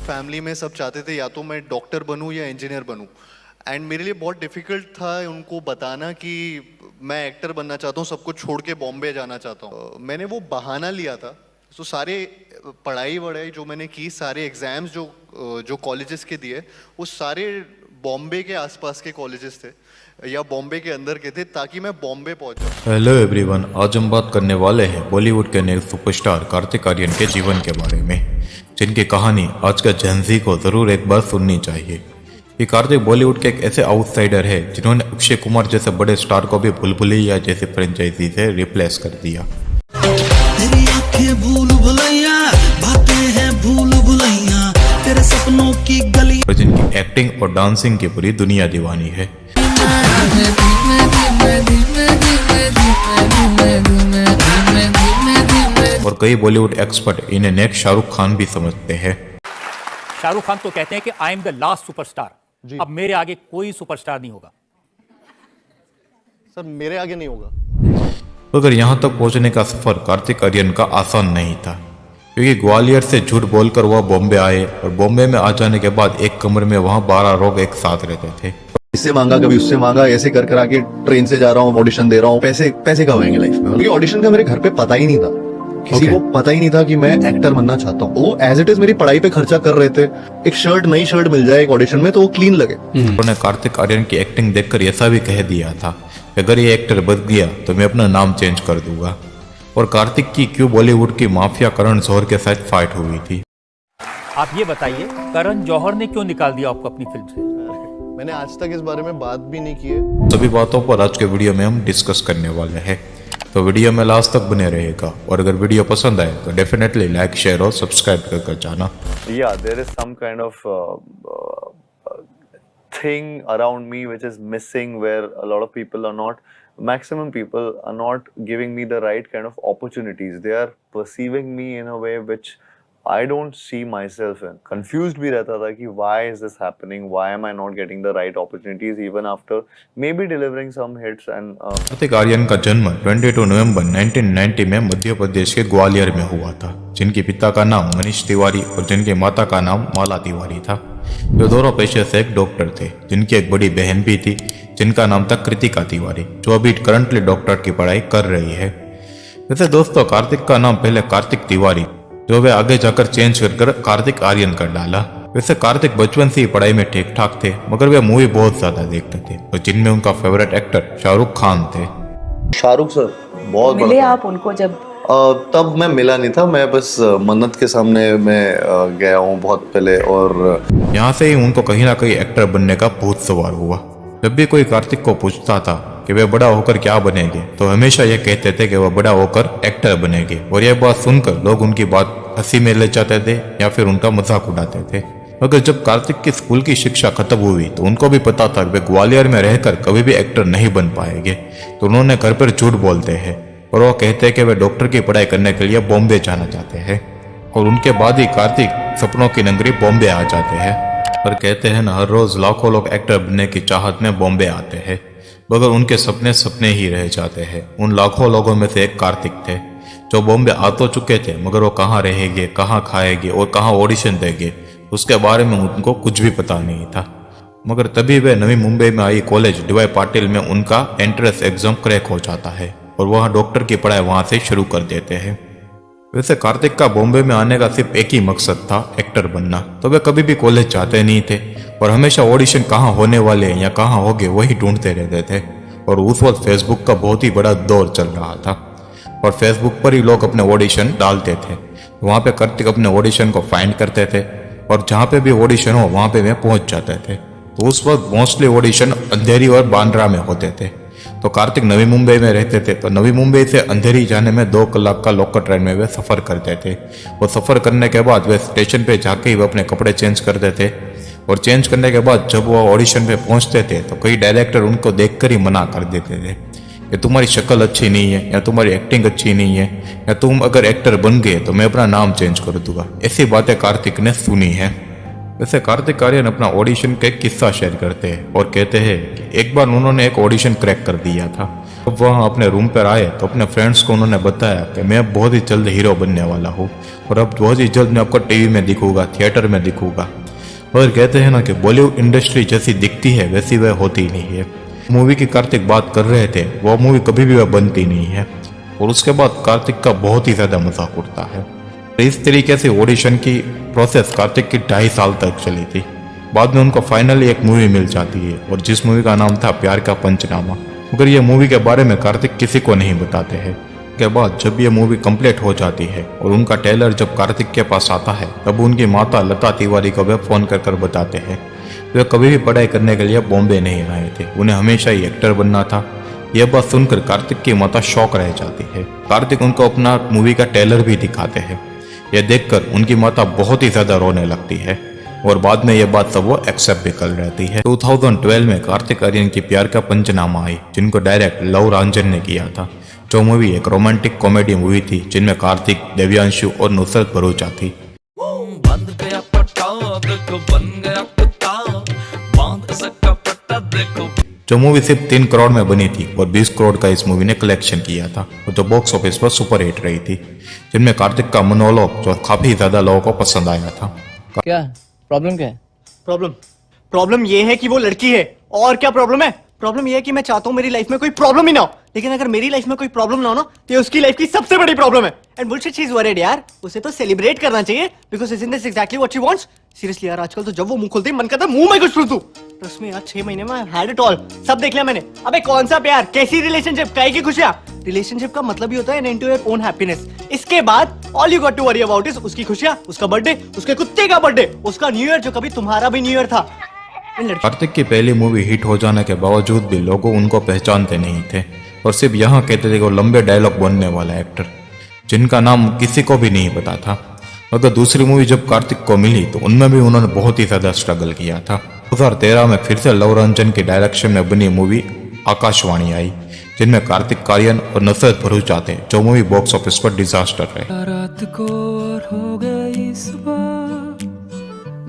Family में सब चाहते थे या तो मैं डॉक्टर बनूं या इंजीनियर बनूं, एंड मेरे लिए बहुत डिफिकल्ट था उनको बताना कि मैं एक्टर बनना चाहता हूँ, सब कुछ छोड़ के बॉम्बे जाना चाहता हूँ। मैंने वो बहाना लिया था। तो सारे पढ़ाई वढ़ाई जो मैंने की, सारे एग्जाम्स जो कॉलेजेस के दिए, वो सारे बॉम्बे के आसपास के कॉलेजेस थे या बॉम्बे के अंदर के थे, ताकि मैं बॉम्बे पहुंच जाऊं। हेलो एवरीवन, आज हम बात करने वाले हैं बॉलीवुड के नए सुपरस्टार कार्तिक आर्यन के जीवन के बारे में, जिनकी कहानी आज का जेनजी को जरूर एक बार सुननी चाहिए। ये कार्तिक बॉलीवुड के एक ऐसे आउटसाइडर है जिन्होंने अक्षय कुमार जैसे बड़े स्टार को भी भूल-भुलैया जैसी फ्रेंचाइजी से रिप्लेस कर दिया। तेरी आंखें भूल भुलैया, बातें हैं भूल भुलैया, तेरे सपनों की गली, और जिनकी एक्टिंग और डांसिंग की पूरी दुनिया दीवानी है। और कई बॉलीवुड एक्सपर्ट इन्हें नेक्स्ट शाहरुख खान भी समझते हैं। शाहरुख खान तो कहते हैं कि I am the last superstar, अब मेरे आगे कोई सुपरस्टार नहीं होगा। सर मेरे आगे नहीं होगा। मगर यहाँ तक पहुँचने का सफर कार्तिक आर्यन का आसान नहीं था, क्योंकि ग्वालियर से झूठ बोलकर वह बॉम्बे आए और बॉम्बे में आ जाने के बाद एक कमरे में वहाँ 12 लोग एक साथ रहते थे। इससे मांगा, कभी उससे मांगा, ऐसे कर आके ट्रेन से जा रहा हूँ, ऑडिशन दे रहा हूँ, पैसे कब आएंगे लाइफ में। क्योंकि ऑडिशन का मेरे घर पे पता ही नहीं था, किसी को पता ही नहीं था कि मैं एक्टर बनना चाहता हूँ। वो एज इट इज मेरी पढ़ाई पे खर्चा कर रहे थे। एक नई शर्ट मिल जाए एक ऑडिशन में तो वो क्लीन लगे। उन्होंने कार्तिक आर्यन की एक्टिंग देखकर ऐसा भी कह दिया था कि अगर ये एक्टर बच गया तो मैं अपना नाम चेंज कर दूंगा। और कार्तिक की क्यों बॉलीवुड की माफिया करण जौहर के साथ फाइट हुई थी। आप ये बताइए, करण जौहर ने क्यों निकाल दिया आपको अपनी फिल्म से? मैंने आज तक इस बारे में बात भी नहीं की है। सभी बातों पर आज के वीडियो में हम डिस्कस करने वाले हैं, तो वीडियो में लास्ट तक बने रहेगा। और अगर वीडियो पसंद आए तो डेफिनेटली लाइक, शेयर और सब्सक्राइब कर जाना। Yeah, there is some kind of thing around me which is missing, where a lot of people are not, maximum people are not giving me the right kind of opportunities. They are perceiving me in a way which I don't see myself in. Confused भी रहता था कि why is this happening? Why am I not getting the right opportunities even after maybe delivering some hits and Kartik Aaryan का जन्म 22 नवंबर 1990 में मध्य प्रदेश के ग्वालियर में हुआ था, जिनके पिता का नाम मनीष तिवारी और जिनकी माता का नाम माला तिवारी था, जो दोनों पेशे से एक डॉक्टर थे। जिनकी एक बड़ी बहन भी थी जिनका नाम था कृतिका तिवारी, जो अभी करंटली डॉक्टर की पढ़ाई कर रही है। वैसे दोस्तों, कार्तिक का नाम पहले कार्तिक तिवारी, जो वे आगे जाकर चेंज कर कार्तिक आर्यन कर डाला। वैसे कार्तिक बचपन से ही पढ़ाई में ठीक ठाक थे, मगर वे मूवी बहुत ज्यादा देखते थे और जिनमें उनका फेवरेट एक्टर शाहरुख खान थे। शाहरुख सर बहुत मिले आप उनको जब? तब मैं मिला नहीं था, मैं बस मन्नत के सामने मैं गया हूँ बहुत पहले, और यहाँ से ही उनको कहीं ना कहीं एक्टर बनने का भूत सवार हुआ। जब भी कोई कार्तिक को पूछता था कि वे बड़ा होकर क्या बनेंगे, तो हमेशा ये कहते थे कि वह बड़ा होकर एक्टर बनेंगे। और यह बात सुनकर लोग उनकी बात हंसी में ले जाते थे या फिर उनका मजाक उड़ाते थे। मगर जब कार्तिक की स्कूल की शिक्षा खत्म हुई तो उनको भी पता था कि वे ग्वालियर में रहकर कभी भी एक्टर नहीं बन पाएंगे, तो उन्होंने घर पर झूठ बोलते हैं और वो कहते हैं कि वे डॉक्टर की पढ़ाई करने के लिए बॉम्बे जाना चाहते हैं। और उनके बाद ही कार्तिक सपनों की नगरी बॉम्बे आ जाते हैं। और कहते हैं ना, हर रोज लाखों लोग एक्टर बनने की चाहत में बॉम्बे आते हैं, मगर उनके सपने ही रह जाते हैं। उन लाखों लोगों में से एक कार्तिक थे, जो बॉम्बे आ तो चुके थे, मगर वो कहाँ रहेंगे, कहाँ खाएंगे और कहाँ ऑडिशन देंगे, उसके बारे में उनको कुछ भी पता नहीं था। मगर तभी वे नवी मुंबई में आई कॉलेज DY पाटिल में उनका एंट्रेंस एग्जाम क्रैक हो जाता है और वह डॉक्टर की पढ़ाई वहां से शुरू कर देते हैं। वैसे कार्तिक का बॉम्बे में आने का सिर्फ एक ही मकसद था, एक्टर बनना। तो वे कभी भी कॉलेज जाते नहीं थे और हमेशा ऑडिशन कहाँ होने वाले या कहाँ होंगे वही ढूंढते रहते थे। और उस वक्त फेसबुक का बहुत ही बड़ा दौर चल रहा था और फेसबुक पर ही लोग अपने ऑडिशन डालते थे। वहाँ पे कार्तिक अपने ऑडिशन को फाइंड करते थे और जहाँ पे भी ऑडिशन हो वहाँ पे वे पहुँच जाते थे। तो उस वक्त मोस्टली ऑडिशन अंधेरी और बांद्रा में होते थे। तो कार्तिक नवी मुंबई में रहते थे, तो नवी मुंबई से अंधेरी जाने में 2 कलाक का लोकल ट्रेन में वे सफ़र करते थे। वो सफ़र करने के बाद वे स्टेशन पे जाके ही वे अपने कपड़े चेंज करते थे और चेंज करने के बाद जब वो ऑडिशन पे पहुंचते थे तो कई डायरेक्टर उनको देखकर ही मना कर देते थे कि तुम्हारी शक्ल अच्छी नहीं है या तुम्हारी एक्टिंग अच्छी नहीं है या तुम अगर एक्टर बन गए तो मैं अपना नाम चेंज कर दूंगा। ऐसी बातें कार्तिक ने सुनी है। वैसे कार्तिक आर्यन अपना ऑडिशन का एक किस्सा शेयर करते हैं और कहते हैं कि एक बार उन्होंने एक ऑडिशन क्रैक कर दिया था अब वहाँ अपने रूम पर आए तो अपने फ्रेंड्स को उन्होंने बताया कि मैं बहुत ही जल्द हीरो बनने वाला हूँ और अब बहुत ही जल्द मैं आपको टीवी में दिखूंगा, थिएटर में दिखूंगा। और कहते हैं ना कि बॉलीवुड इंडस्ट्री जैसी दिखती है वैसी वह होती नहीं है। मूवी की कार्तिक बात कर रहे थे, वो मूवी कभी भी वह बनती नहीं है और उसके बाद कार्तिक का बहुत ही ज्यादा मजाक उड़ता है। इस तरीके से ऑडिशन की प्रोसेस कार्तिक की 2.5 साल तक चली थी। बाद में उनको फाइनली एक मूवी मिल जाती है और जिस मूवी का नाम था प्यार का पंचनामा। मगर ये मूवी के बारे में कार्तिक किसी को नहीं बताते हैं। के बाद जब ये मूवी कंप्लीट हो जाती है और उनका टेलर जब कार्तिक के पास आता है तब उनकी माता लता तिवारी को वे फोन कर बताते हैं वे कभी भी पढ़ाई करने के लिए बॉम्बे नहीं आए थे, उन्हें हमेशा ही एक्टर बनना था। यह बात सुनकर कार्तिक की माता शॉक रह जाती है। कार्तिक उनको अपना मूवी का टेलर भी दिखाते हैं। यह देखकर उनकी माता बहुत ही ज्यादा रोने लगती है और बाद में यह बात सब वो एक्सेप्ट भी कर रहती है। 2012 में कार्तिक आर्यन की प्यार का पंचनामा आई, जिनको डायरेक्ट लव रंजन ने किया था। जो मूवी एक रोमांटिक कॉमेडी मूवी थी जिनमें कार्तिक, देव्यांशु और नुसरत भरूचा थी। बंद गया पट्टा देखो, बन गया कुत्ता बांध सका पट्टा देखो। जो मूवी सिर्फ 3 करोड़ में बनी थी और 20 करोड़ का इस मूवी ने कलेक्शन किया था और जो बॉक्स ऑफिस पर सुपर हिट रही थी, जिनमें कार्तिक का मोनोलॉग जो काफी ज्यादा लोगों को पसंद आया था। क्या प्रॉब्लम क्या है? प्रॉब्लम ये है कि वो लड़की है। और क्या प्रॉब्लम है? प्रॉब्लम ये है कि मैं चाहता हूँ मेरी लाइफ में कोई प्रॉब्लम ही ना हो, लेकिन अगर मेरी लाइफ में कोई प्रॉब्लम ना हो ना तो ये उसकी लाइफ की सबसे बड़ी प्रॉब्लम है। And bullshit she is worried यार, उसे तो सेलिब्रेट करना चाहिए because isn't this exactly what she wants. Seriously यार, आजकल तो जब वो मुंह खोलती है मन करता है मुंह में कुछ ठूस दूं। ट्रस्ट मी यार, 6 महीने में आई हैड इट ऑल, सब देख लिया मैंने। अबे कौन सा प्यार, कैसी रिलेशनशिप, काहे की खुशियां। रिलेशनशिप का मतलब ही होता है an end to your own happiness. इसके बाद all you got to worry about is उसकी खुशियां, उसका बर्थडे, उसके कुत्ते का बर्थडे, उसका न्यू ईयर जो कभी तुम्हारा भी न्यू ईयर था। कार्तिक की पहली मूवी हिट हो जाने के बावजूद भी लोगों उनको पहचानते नहीं थे और सिर्फ यहाँ कहते थे कि वो लंबे डायलॉग बोलने वाला एक्टर, जिनका नाम किसी को भी नहीं पता था। मगर दूसरी मूवी जब कार्तिक को मिली तो उनमें भी उन्होंने बहुत ही ज्यादा स्ट्रगल किया था। 2013 में फिर से लव रंजन के डायरेक्शन में बनी मूवी आकाशवाणी आई, जिनमें कार्तिक आर्यन और नुसरत भरूचा थे। जो मूवी बॉक्स ऑफिस पर डिजास्टर रहे। रात को और हो गई सुबह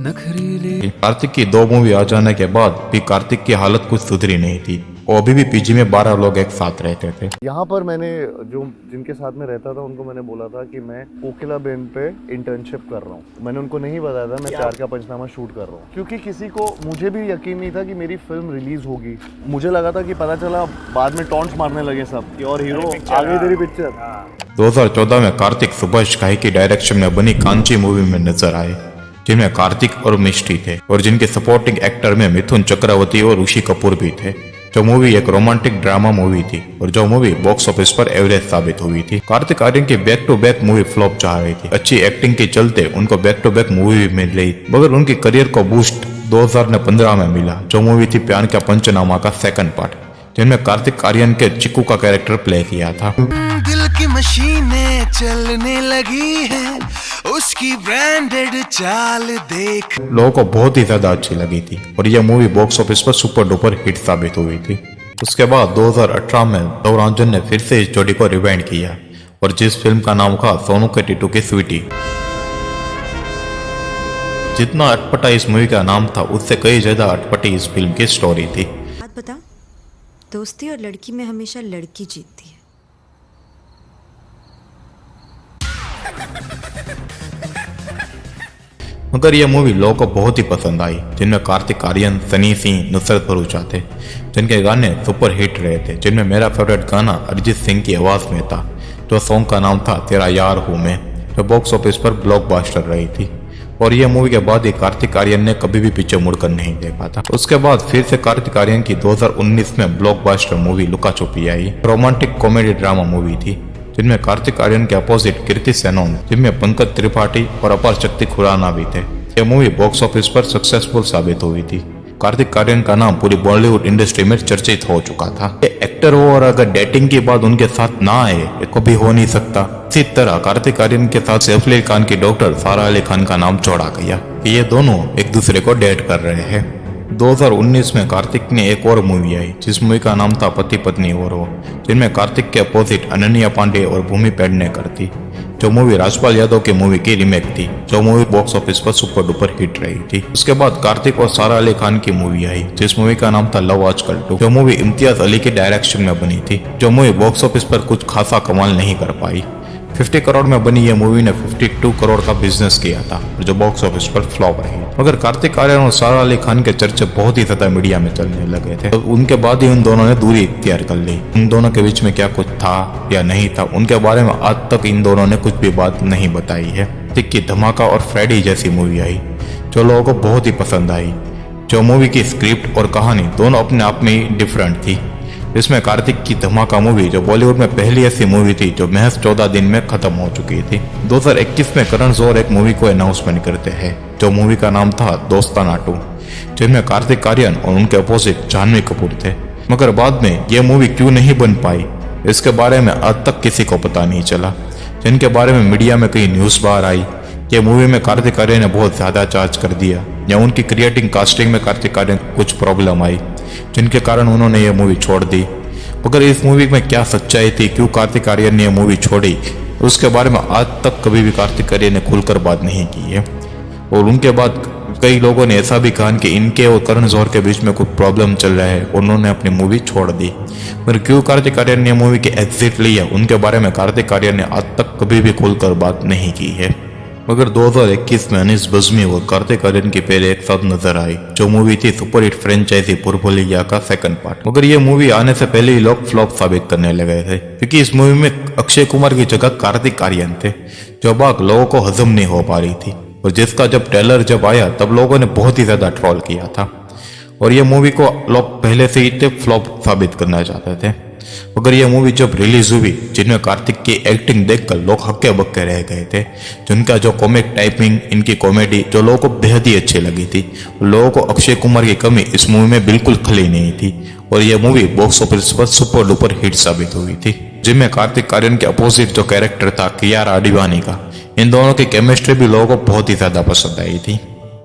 नखरीले। कार्तिक की 2 मूवी आ जाने के बाद भी कार्तिक की हालत कुछ सुधरी नहीं थी और अभी भी पीजी में 12 लोग एक साथ रहते थे। यहाँ पर मैंने जो जिनके साथ में रहता था उनको मैंने बोला था कि मैं कोकिला बेन पे इंटर्नशिप कर रहा हूँ। मैंने उनको नहीं बताया था मैं प्यार का पंचनामा शूट कर रहा हूँ, क्योंकि किसी को, मुझे भी यकीन नहीं था कि मेरी फिल्म रिलीज होगी। मुझे लगा था कि पता चला बाद में टॉन्ट्स मारने लगे सब कि और हीरो आ गई तेरी पिक्चर। 2014 में कार्तिक सुभाष घाई की डायरेक्शन में बनी कांची मूवी में नजर आए, जिनमें कार्तिक और मिष्टी थे और जिनके सपोर्टिंग एक्टर में मिथुन चक्रवर्ती और ऋषि कपूर भी थे। जो मूवी एक रोमांटिक ड्रामा मूवी थी और जो मूवी बॉक्स ऑफिस पर एवरेज साबित हुई थी। कार्तिक आर्यन की back to back movie flop जा रही थी। अच्छी एक्टिंग के चलते उनको बैक टू बैक मूवी भी मिल रही, मगर उनकी करियर को बूस्ट 2015 में मिला। जो मूवी थी प्यार का पंचनामा का सेकंड पार्ट, जिनमें कार्तिक आर्यन के चिक्कू का कैरेक्टर प्ले किया था। दिल की मशीनें चलने लगी हैं, उसकी ब्रांडेड चाल देख। लोगों को बहुत ही ज्यादा अच्छी लगी थी और यह मूवी बॉक्स ऑफिस पर सुपर डुपर हिट साबित हुई थी। उसके बाद 2018 में लव रंजन ने फिर से इस जोड़ी को रिवाइंड किया और जिस फिल्म का नाम था सोनू के टीटू की स्वीटी। जितना अटपटा इस मूवी का नाम था उससे कई ज्यादा अटपटी इस फिल्म की स्टोरी थी। बात बता, दोस्ती और लड़की में हमेशा लड़की जीतती है। मगर यह मूवी लोगों को बहुत ही पसंद आई, जिनमें कार्तिक आर्यन, सनी सिंह, नुसरत भरूचा थे, जिनके गाने सुपर हिट रहे थे। जिनमें मेरा फेवरेट गाना अरिजीत सिंह की आवाज में था, जो सॉन्ग का नाम था तेरा यार हूं मैं, जो बॉक्स ऑफिस पर ब्लॉकबस्टर रही थी। और यह मूवी के बाद ही कार्तिक आर्यन ने कभी भी पीछे मुड़कर नहीं देखा था। उसके बाद फिर से कार्तिक आर्यन की 2019 में ब्लॉकबस्टर मूवी लुका छुपी आई। रोमांटिक कॉमेडी ड्रामा मूवी थी, जिनमें कार्तिक आर्यन के अपोजिट कीर्ति सेनन, जिनमें पंकज त्रिपाठी और अपार शक्ति खुराना भी थे। यह मूवी बॉक्स ऑफिस पर सक्सेसफुल साबित हुई थी। कार्तिक आर्यन का नाम पूरी बॉलीवुड इंडस्ट्री में चर्चित हो चुका था। ये एक्टर हो और अगर डेटिंग के बाद उनके साथ ना आए, ये कभी हो नहीं सकता। इसी तरह कार्तिक आर्यन के साथ सैफ अली खान की डॉक्टर सारा अली खान का नाम जोड़ा गया कि ये दोनों एक दूसरे को डेट कर रहे हैं। 2019 में कार्तिक ने एक और मूवी आई, जिस मूवी का नाम था पति पत्नी और वो, जिनमें कार्तिक के अपोजिट अनन्या पांडे और भूमि पेडनेकर थी। जो मूवी राजपाल यादव की मूवी की रीमेक थी, जो मूवी बॉक्स ऑफिस पर सुपर डुपर हिट रही थी। उसके बाद कार्तिक और सारा अली खान की मूवी आई, जिस मूवी का नाम था लव आजकल 2, जो मूवी इम्तियाज अली के डायरेक्शन में बनी थी। जो मूवी बॉक्स ऑफिस पर कुछ खासा कमाल नहीं कर पाई। 50 करोड़ में बनी ये मूवी ने 52 करोड़ का बिजनेस किया था, जो बॉक्स ऑफिस पर फ्लॉप रही। मगर कार्तिक आर्यन और सारा अली खान के चर्चे बहुत ही ज्यादा मीडिया में चलने लगे थे, तो उनके बाद ही उन दोनों ने दूरी इख्तियार कर ली। उन दोनों के बीच में क्या कुछ था या नहीं था, उनके बारे में आज तक इन दोनों ने कुछ भी बात नहीं बताई है। कार्तिक की धमाका और फ्रेडी जैसी मूवी आई, जो लोगों को बहुत ही पसंद आई। जो मूवी की स्क्रिप्ट और कहानी दोनों अपने आप में ही डिफरेंट थी। इसमें कार्तिक की धमाका मूवी, जो बॉलीवुड में पहली ऐसी मूवी थी जो महज 14 दिन में खत्म हो चुकी थी। 2021 में करण जौहर एक मूवी को अनाउंसमेंट करते हैं, जो मूवी का नाम था दोस्ताना 2, जिनमें कार्तिक आर्यन और उनके अपोजिट जानवी कपूर थे। मगर बाद में यह मूवी क्यों नहीं बन पाई, इसके बारे में आज तक किसी को पता नहीं चला। जिनके बारे में मीडिया में कई न्यूज बाहर आई, ये मूवी में कार्तिक आर्यन ने बहुत ज्यादा चार्ज कर दिया, या उनकी क्रिएटिंग कास्टिंग में कार्तिक आर्यन कुछ प्रॉब्लम आई, जिनके कारण उन्होंने ये मूवी छोड़ दी। मगर इस मूवी में क्या सच्चाई थी, क्यों कार्तिक आर्यन ने यह मूवी छोड़ी, उसके बारे में आज तक कभी भी कार्तिक आर्यन ने खुलकर बात नहीं की है। और उनके बाद कई लोगों ने ऐसा भी कहा कि इनके और करण जौहर के बीच में कुछ प्रॉब्लम चल रहा है, उन्होंने अपनी मूवी छोड़ दी। पर क्यों कार्तिक आर्यन ने मूवी की एग्जिट ली है, उनके बारे में कार्तिक आर्यन ने आज तक कभी भी खुलकर बात नहीं की है। मगर 2021 में अनीस बज़मी और कार्तिक आर्यन की पहले एक साथ नजर आई, जो मूवी थी सुपरहिट फ्रेंचाइजी भूल भुलैया का सेकंड पार्ट। मगर ये मूवी आने से पहले ही लोग फ्लॉप साबित करने लगे थे, क्योंकि इस मूवी में अक्षय कुमार की जगह कार्तिक आर्यन थे, जो बात लोगों को हजम नहीं हो पा रही थी। और जिसका जब ट्रेलर जब आया तब लोगों ने बहुत ही ज्यादा ट्रोल किया था, और ये मूवी को लोग पहले से ही फ्लॉप साबित करना चाहते थे। मगर यह मूवी जब रिलीज हुई, जिनमें कार्तिक की एक्टिंग देखकर लोग हक्के बक्के रह गए थे, जिनका जो कॉमिक टाइपिंग, इनकी कॉमेडी जो लोगों को बेहद ही अच्छी लगी थी। लोगों को अक्षय कुमार की कमी इस मूवी में बिल्कुल खली नहीं थी, और यह मूवी बॉक्स ऑफिस पर सुपर डुपर हिट साबित हुई थी। जिनमें कार्तिक आर्यन के अपोजिट जो कैरेक्टर था कियारा आडवाणी का, इन दोनों की केमिस्ट्री भी लोगों को बहुत ही ज्यादा पसंद आई थी।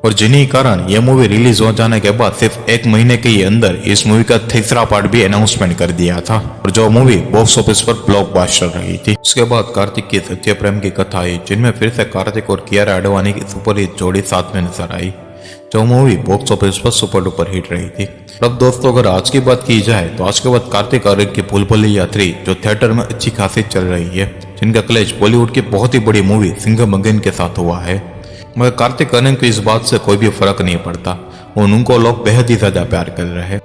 और जिन्हीं कारण यह मूवी रिलीज हो जाने के बाद सिर्फ एक महीने के ही अंदर इस मूवी का तीसरा पार्ट भी अनाउंसमेंट कर दिया था, और जो मूवी बॉक्स ऑफिस पर ब्लॉकबस्टर रही थी। उसके बाद कार्तिक की सत्य प्रेम की कथा आई, जिनमें फिर से कार्तिक और कियारा आडवाणी की सुपरहिट जोड़ी साथ में नजर आई, जो मूवी बॉक्स ऑफिस पर सुपर डुपर हिट रही थी। अब दोस्तों, अगर आज की बात की जाए तो आज के बाद कार्तिक आर्यन की भूल भुलैया 3 जो थिएटर में अच्छी खासी चल रही है, जिनका क्लैश बॉलीवुड की बहुत ही बड़ी मूवी सिंघम अगेन के साथ हुआ है। मगर कार्तिक आर्यन को इस बात से कोई भी फर्क नहीं पड़ता, और उनको लोग बेहद ही ज्यादा प्यार कर रहे हैं।